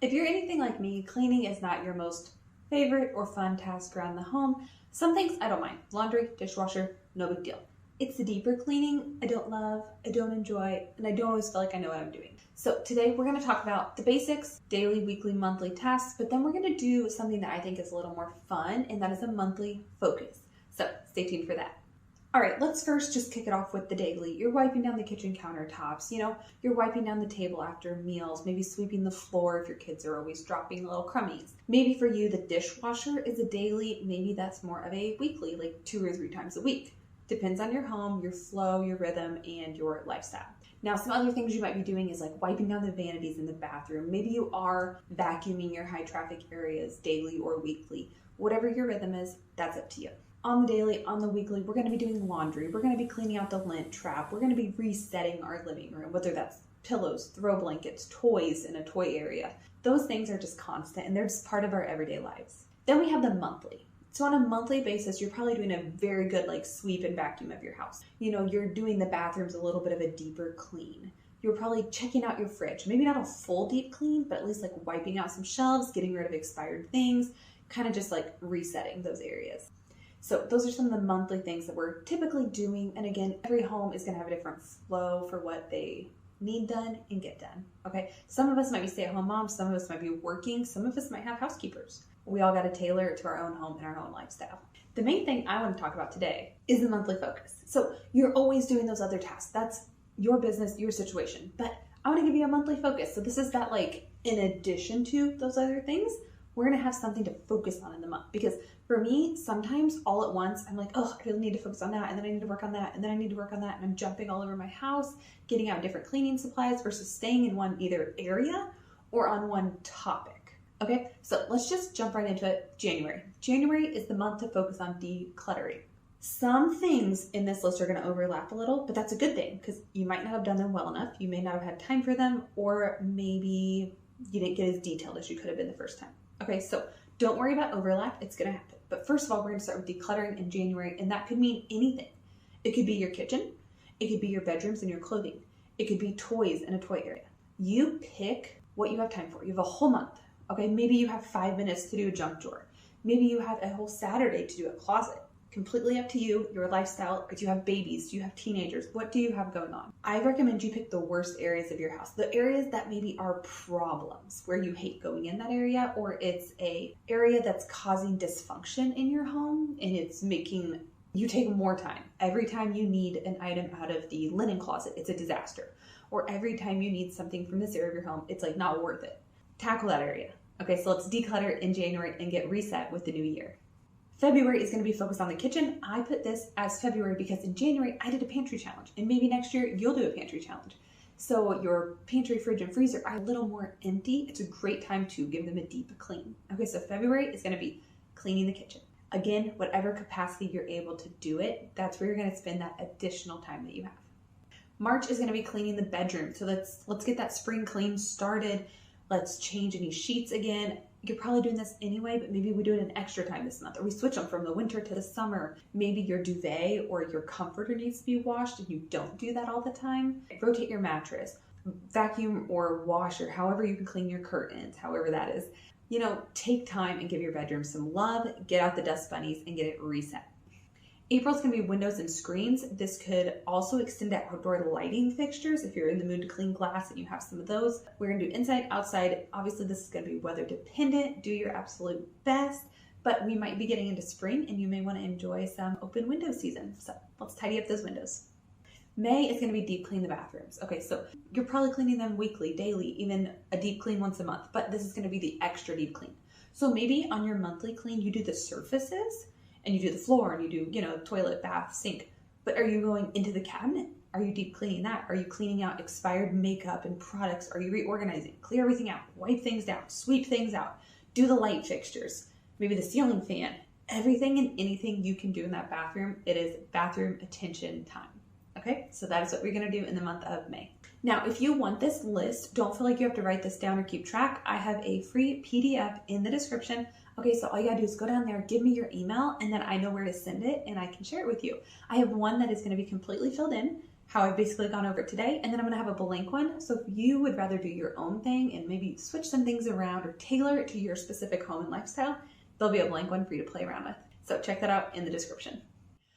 If you're anything like me, cleaning is not your most favorite or fun task around the home. Some things I don't mind. Laundry, dishwasher, no big deal. It's the deeper cleaning I don't love, I don't enjoy, and I don't always feel like I know what I'm doing. So today we're going to talk about the basics, daily, weekly, monthly tasks, but then we're going to do something that I think is a little more fun, and that is a monthly focus. So stay tuned for that. All right, let's first just kick it off with the daily. You're wiping down the kitchen countertops, you're wiping down the table after meals, maybe sweeping the floor if your kids are always dropping little crummies. Maybe for you, the dishwasher is a daily, maybe that's more of a weekly, like 2 or 3 times a week. Depends on your home, your flow, your rhythm, and your lifestyle. Now, some other things you might be doing is like wiping down the vanities in the bathroom. Maybe you are vacuuming your high traffic areas daily or weekly. Whatever your rhythm is, that's up to you. On the daily, on the weekly, we're going to be doing laundry. We're going to be cleaning out the lint trap. We're going to be resetting our living room, whether that's pillows, throw blankets, toys in a toy area. Those things are just constant and they're just part of our everyday lives. Then we have the monthly. So on a monthly basis, you're probably doing a very good sweep and vacuum of your house. You're doing the bathrooms a little bit of a deeper clean. You're probably checking out your fridge. Maybe not a full deep clean, but at least wiping out some shelves, getting rid of expired things, kind of just resetting those areas. So those are some of the monthly things that we're typically doing. And again, every home is going to have a different flow for what they need done and get done. Okay. Some of us might be stay-at-home moms. Some of us might be working. Some of us might have housekeepers. We all got to tailor it to our own home and our own lifestyle. The main thing I want to talk about today is the monthly focus. So you're always doing those other tasks. That's your business, your situation. But I want to give you a monthly focus. So this is that in addition to those other things, we're going to have something to focus on in the month. Because for me, sometimes all at once, I'm I really need to focus on that. And then I need to work on that. And then I need to work on that. And I'm jumping all over my house, getting out different cleaning supplies versus staying in one either area or on one topic. Okay, so let's just jump right into it. January. January is the month to focus on decluttering. Some things in this list are going to overlap a little, but that's a good thing because you might not have done them well enough. You may not have had time for them, or maybe you didn't get as detailed as you could have been the first time. Okay, so don't worry about overlap. It's going to happen. But first of all, we're going to start with decluttering in January, and that could mean anything. It could be your kitchen. It could be your bedrooms and your clothing. It could be toys in a toy area. You pick what you have time for. You have a whole month. Okay, maybe you have 5 minutes to do a junk drawer. Maybe you have a whole Saturday to do a closet. Completely up to you, your lifestyle. Do you have babies? Do you have teenagers? What do you have going on? I recommend you pick the worst areas of your house. The areas that maybe are problems, where you hate going in that area, or it's a area that's causing dysfunction in your home and it's making you take more time. Every time you need an item out of the linen closet, it's a disaster. Or every time you need something from this area of your home, it's not worth it. Tackle that area. Okay, so let's declutter in January and get reset with the new year. February is going to be focused on the kitchen. I put this as February because in January I did a pantry challenge, and maybe next year you'll do a pantry challenge. So your pantry, fridge, and freezer are a little more empty. It's a great time to give them a deep clean. Okay, so February is going to be cleaning the kitchen. Again, whatever capacity you're able to do it, that's where you're going to spend that additional time that you have. March is going to be cleaning the bedroom. So let's get that spring clean started. Let's change any sheets again. You're probably doing this anyway, but maybe we do it an extra time this month, or we switch them from the winter to the summer. Maybe your duvet or your comforter needs to be washed and you don't do that all the time. Rotate your mattress, vacuum or wash, or however you can clean your curtains, however that is. Take time and give your bedroom some love, get out the dust bunnies and get it reset. April's going to be windows and screens. This could also extend to outdoor lighting fixtures if you're in the mood to clean glass and you have some of those. We're going to do inside, outside. Obviously, this is going to be weather dependent. Do your absolute best, but we might be getting into spring and you may want to enjoy some open window season. So let's tidy up those windows. May is going to be deep clean the bathrooms. Okay, so you're probably cleaning them weekly, daily, even a deep clean once a month, but this is going to be the extra deep clean. So maybe on your monthly clean, you do the surfaces, and you do the floor, and you do, toilet, bath, sink. But are you going into the cabinet? Are you deep cleaning that? Are you cleaning out expired makeup and products? Are you reorganizing? Clear everything out, wipe things down, sweep things out, do the light fixtures, maybe the ceiling fan. Everything and anything you can do in that bathroom, it is bathroom attention time. Okay, so that is what we're gonna do in the month of May. Now, if you want this list, don't feel like you have to write this down or keep track. I have a free PDF in the description. Okay, so all you gotta do is go down there, give me your email, and then I know where to send it and I can share it with you. I have one that is gonna be completely filled in, how I've basically gone over it today, and then I'm gonna have a blank one. So if you would rather do your own thing and maybe switch some things around or tailor it to your specific home and lifestyle, there'll be a blank one for you to play around with. So check that out in the description.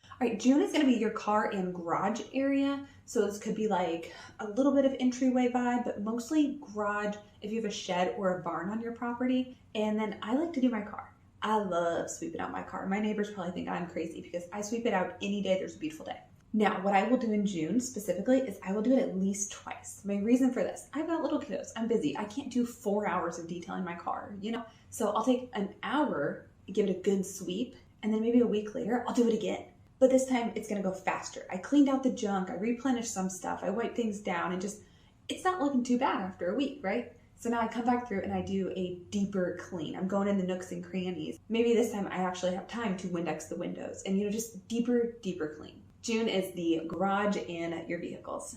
All right, June is gonna be your car and garage area. So this could be like a little bit of entryway vibe, but mostly garage if you have a shed or a barn on your property. And then I like to do my car. I love sweeping out my car. My neighbors probably think I'm crazy because I sweep it out any day there's a beautiful day. Now, what I will do in June specifically is I will do it at least twice. My reason for this, I've got little kiddos. I'm busy. I can't do 4 hours of detailing my car, you know? So I'll take an hour, give it a good sweep, and then maybe a week later, I'll do it again. But this time it's gonna go faster. I cleaned out the junk, I replenished some stuff, I wiped things down, and just, it's not looking too bad after a week, right? So now I come back through and I do a deeper clean. I'm going in the nooks and crannies. Maybe this time I actually have time to Windex the windows and, just deeper clean. June is the garage and your vehicles.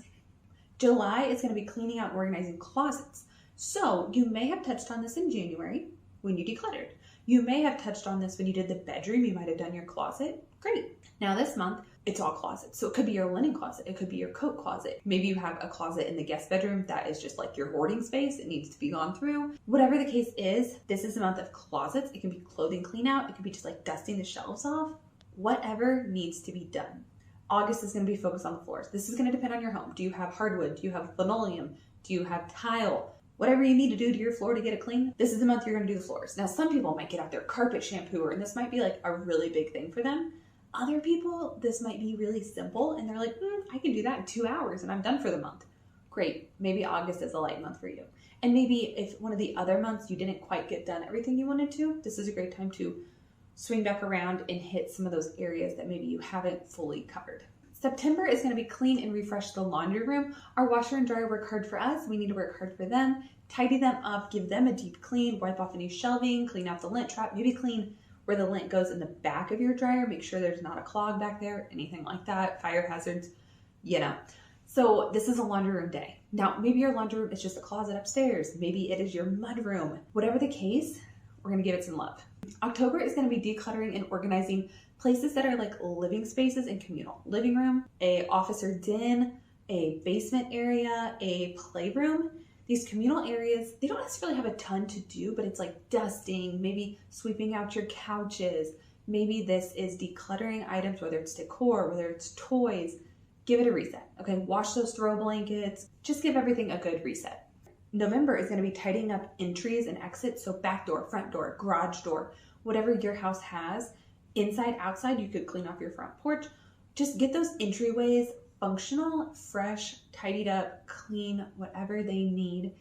July is gonna be cleaning out and organizing closets. So you may have touched on this in January when you decluttered. You may have touched on this when you did the bedroom. You might have done your closet. Great. Now this month, it's all closets. So it could be your linen closet. It could be your coat closet. Maybe you have a closet in the guest bedroom that is just like your hoarding space. It needs to be gone through. Whatever the case is, this is the month of closets. It can be clothing clean out. It could be just like dusting the shelves off. Whatever needs to be done. August is going to be focused on the floors. This is going to depend on your home. Do you have hardwood? Do you have linoleum? Do you have tile? Whatever you need to do to your floor to get it clean, this is the month you're going to do the floors. Now, some people might get out their carpet shampooer, and this might be like a really big thing for them. Other people, this might be really simple, and they're like, I can do that in 2 hours, and I'm done for the month. Great. Maybe August is a light month for you. And maybe if one of the other months you didn't quite get done everything you wanted to, this is a great time to swing back around and hit some of those areas that maybe you haven't fully covered. September is going to be clean and refresh the laundry room. Our washer and dryer work hard for us. We need to work hard for them. Tidy them up, give them a deep clean, wipe off any shelving, clean out the lint trap, maybe clean where the lint goes in the back of your dryer. Make sure there's not a clog back there, anything like that, fire hazards, So this is a laundry room day. Now, maybe your laundry room is just a closet upstairs. Maybe it is your mud room. Whatever the case, we're going to give it some love. October is going to be decluttering and organizing places that are like living spaces and communal. Living room, a office or den, a basement area, a playroom. These communal areas, they don't necessarily have a ton to do, but it's like dusting, maybe sweeping out your couches. Maybe this is decluttering items, whether it's decor, whether it's toys. Give it a reset, okay? Wash those throw blankets. Just give everything a good reset. November is going to be tidying up entries and exits, so back door, front door, garage door, whatever your house has. Inside, outside, you could clean off your front porch. Just get those entryways functional, fresh, tidied up, clean, whatever they need,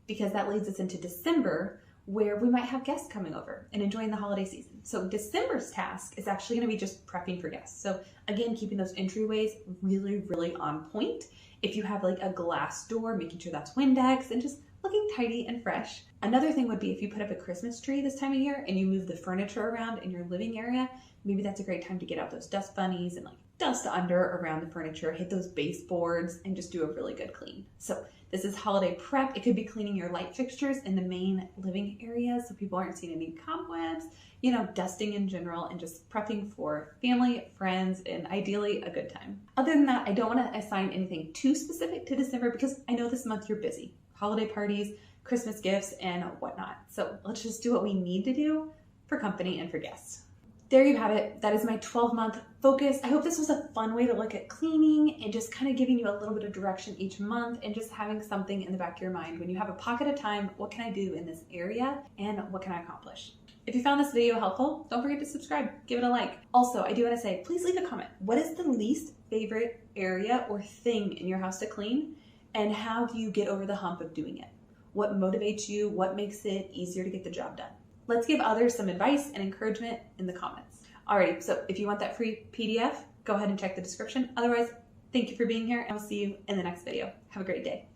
because that leads us into December, where we might have guests coming over and enjoying the holiday season. So December's task is actually going to be just prepping for guests. So again, keeping those entryways really on point. If you have like a glass door, making sure that's Windex and just looking tidy and fresh. Another thing would be if you put up a Christmas tree this time of year and you move the furniture around in your living area, maybe that's a great time to get out those dust bunnies and like dust under around the furniture, hit those baseboards, and just do a really good clean. So this is holiday prep. It could be cleaning your light fixtures in the main living area so people aren't seeing any cobwebs, dusting in general, and just prepping for family, friends, and ideally a good time. Other than that, I don't want to assign anything too specific to December because I know this month you're busy. Holiday parties, Christmas gifts, and whatnot. So let's just do what we need to do for company and for guests. There you have it. That is my 12-month focus. I hope this was a fun way to look at cleaning and just kind of giving you a little bit of direction each month and just having something in the back of your mind when you have a pocket of time. What can I do in this area and what can I accomplish? If you found this video helpful, don't forget to subscribe, give it a like. Also, I do want to say, please leave a comment. What is the least favorite area or thing in your house to clean? And how do you get over the hump of doing it? What motivates you? What makes it easier to get the job done? Let's give others some advice and encouragement in the comments. Alrighty, so if you want that free PDF, go ahead and check the description. Otherwise, thank you for being here and I'll see you in the next video. Have a great day.